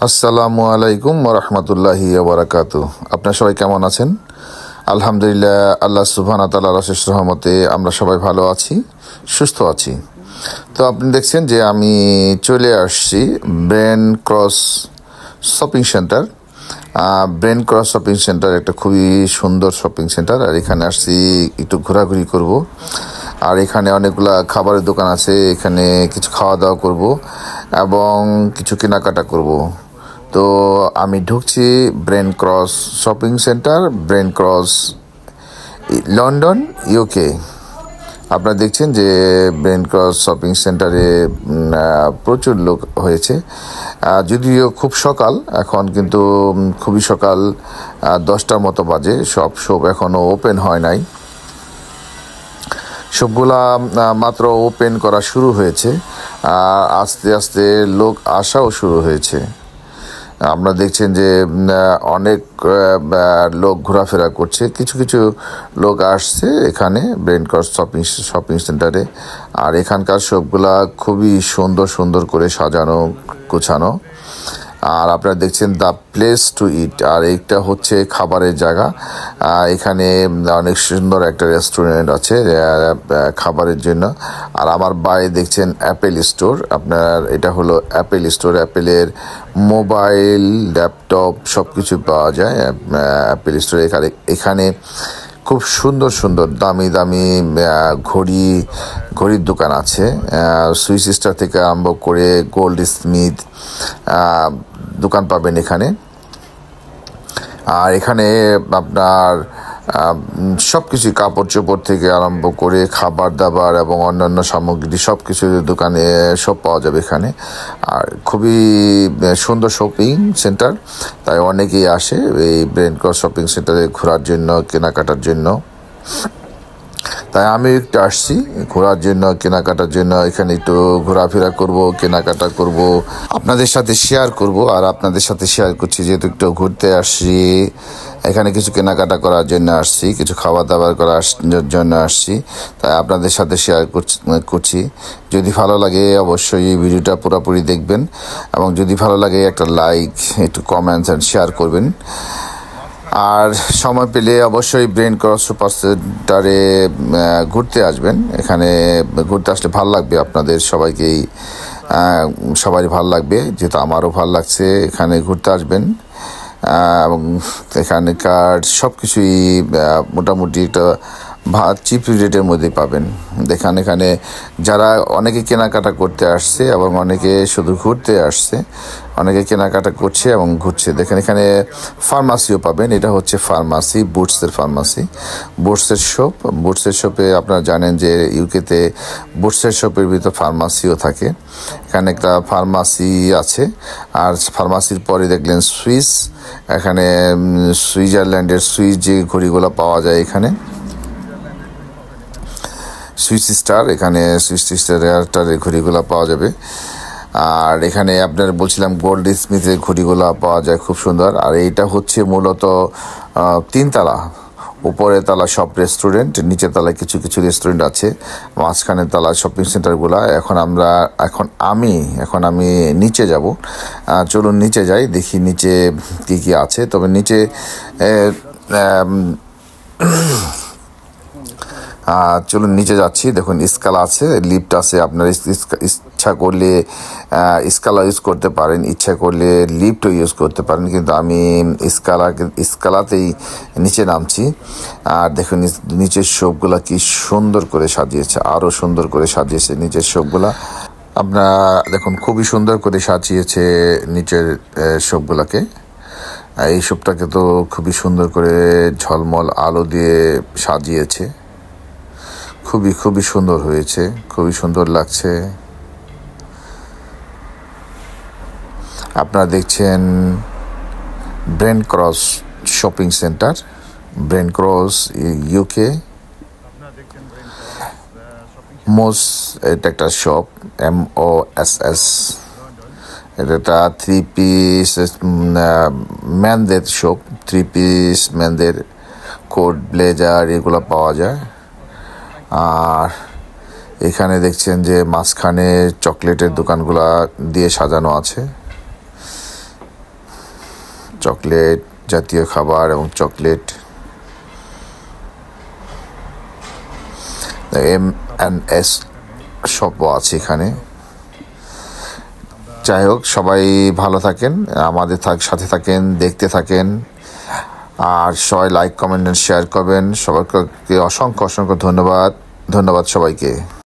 আসসালামু আলাইকুম ওয়া রাহমাতুল্লাহি ওয়া বারাকাতুহু। আপনারা সবাই কেমন আছেন? আলহামদুলিল্লাহ, আল্লাহ সুবহানাহু ওয়া তাআলার অশেষ রহমতে আমরা সবাই ভালো আছি, সুস্থ আছি। তো আপনি দেখছেন যে আমি চলে আসছি brain Cross shopping centre. Brent Cross shopping centre একটা খুবই সুন্দর শপিং সেন্টার। আর এখানে আসছি একটু ঘোরাঘুরি করব। আর এখানে অনেকগুলা খাবারের দোকান আছে, এখানে কিছু খাওয়া দাওয়া করব এবং কিছু কেনাকাটা করব। তো আমি ঢুকছি brain Cross shopping centre, Brent cross, London, UK. আপনারা দেখছেন যে ব্রেন ক্রস শপিং সেন্টারে প্রচুর লোক হয়েছে, যদিও খুব সকাল এখন, কিন্তু খুবই সকাল, 10টার মতো বাজে। সব শপ এখনও ওপেন হয় নাই, সবগুলা মাত্র ওপেন করা শুরু হয়েছে। আস্তে আস্তে লোক আসাও শুরু হয়েছে। আপনারা দেখছেন যে অনেক লোক ঘোরাফেরা করছে, কিছু কিছু লোক আসছে এখানে ব্রেন ক্রস শপিং সেন্টারে। আর এখানকার সবগুলা খুবই সুন্দর সুন্দর করে সাজানো গোছানো। আর আপনারা দেখছেন দ্য প্লেস টু ইট, আর এইটা হচ্ছে খাবারের জায়গা। এখানে অনেক সুন্দর একটা রেস্টুরেন্ট আছে খাবারের জন্য। আর আমার বাইরে দেখছেন অ্যাপেল স্টোর। আপনার এটা হলো অ্যাপেল স্টোর, অ্যাপেলের মোবাইল, ল্যাপটপ সব কিছু পাওয়া যায় অ্যাপেল স্টোরে। এখানে খুব সুন্দর সুন্দর দামি দামি ঘড়ির দোকান আছে। সুইস স্টার থেকে আরম্ভ করে গোল্ড স্মিথ দোকান পাবেন এখানে। আর এখানে আপনার সব কিছু, কাপড় চোপড় থেকে আরম্ভ করে খাবার দাবার এবং অন্যান্য সামগ্রী সব কিছু দোকানে সব পাওয়া যাবে এখানে। আর খুবই সুন্দর শপিং সেন্টার, তাই অনেকেই আসে এই ব্রেন ক্রস শপিং সেন্টারে ঘোরার জন্য, কেনাকাটার জন্য। তাই আমি একটু আসছি ঘোরার জন্য, কেনাকাটার জন্য। এখানে একটু ঘোরাফেরা করব, কেনাকাটা করব, আপনাদের সাথে শেয়ার করব। আর আপনাদের সাথে শেয়ার করছি যেহেতু একটু ঘুরতে আসছি, এখানে কিছু কেনাকাটা করার জন্য আসছি, কিছু খাওয়া দাওয়া করার জন্য আসছি, তাই আপনাদের সাথে শেয়ার করছি। যদি ভালো লাগে অবশ্যই এই ভিডিওটা পুরোপুরি দেখবেন, এবং যদি ভালো লাগে একটা লাইক, একটু কমেন্টস অ্যান্ড শেয়ার করবেন। আর সময় পেলে অবশ্যই ব্রেন ক্রস সুপার সেন্টারে ঘুরতে আসবেন। এখানে ঘুরতে আসলে ভালো লাগবে আপনাদের সবাইকেই, সবারই ভালো লাগবে, যেহেতু আমারও ভালো লাগছে। এখানে ঘুরতে আসবেন এবং এখানকার সব কিছুই মোটামুটি একটা চিপ রেটের মধ্যে পাবেন। দেখেন এখানে যারা অনেকে কেনাকাটা করতে আসছে এবং অনেকে শুধু ঘুরতে আসছে, অনেকে কেনাকাটা করছে এবং ঘুরছে। দেখেন এখানে ফার্মাসিও পাবেন। এটা হচ্ছে ফার্মাসি, বুটসের ফার্মাসি, বুটসের শপ। বুটসের শপে আপনারা জানেন যে ইউকেতে বুটসের শপের ভিতর ফার্মাসিও থাকে। এখানে একটা ফার্মাসি আছে। আর ফার্মাসির পরে দেখলেন সুইস, এখানে সুইজারল্যান্ডের সুইস যে ঘড়িগুলো পাওয়া যায় এখানে, সুইস স্টার, এখানে সুইস স্টারের ঘড়িগুলো পাওয়া যাবে। আর এখানে আপনার বলছিলাম গোল্ড স্মিথের ঘড়িগুলো পাওয়া যায়, খুব সুন্দর। আর এইটা হচ্ছে মূলত 3 তলা, উপরের তলা সব রেস্টুরেন্ট, নিচের তলায় কিছু কিছু রেস্টুরেন্ট আছে, মাঝখানের তলা শপিং সেন্টারগুলো। এখন আমি নিচে যাব। চলুন নিচে যাই, দেখি নিচে কী কী আছে। তবে নিচে চলুন নিচে যাচ্ছি। দেখুন স্কালা আছে, লিফট আছে। আপনার ইচ্ছা করলে স্কালা ইউজ করতে পারেন, ইচ্ছা করলে লিফটও ইউজ করতে পারেন, কিন্তু আমি স্কালাতেই নিচে নামছি। আর দেখুন নিচের শপগুলা কি সুন্দর করে সাজিয়েছে, আরও সুন্দর করে সাজিয়েছে নিচের শপগুলা। আপনারা দেখুন খুবই সুন্দর করে সাজিয়েছে নিচের শপগুলাকে। এই শপটাকে তো খুবই সুন্দর করে ঝলমল আলো দিয়ে সাজিয়েছে, খুবই খুবই সুন্দর হয়েছে, খুবই সুন্দর লাগছে। আপনারা দেখছেন Brent Cross shopping centre, Brent Cross UK. এটা একটা শপ, MOSS। এটা 3 পিস ম্যানদের শপ, 3 পিস ম্যানদের কোট, ব্লেজার এগুলো পাওয়া যায়। আর এখানে দেখছেন যে মাঝখানে চকলেটের দোকানগুলা দিয়ে সাজানো আছে। চকলেট জাতীয় খাবার এবং চকলেট, M&S শপও আছে এখানে। যাই হোক, সবাই ভালো থাকেন, আমাদের সাথে থাকেন, দেখতে থাকেন, আর সবাই লাইক কমেন্ট শেয়ার করবেন। সবাইকে অসংখ্য অসংখ্য ধন্যবাদ সবাইকে।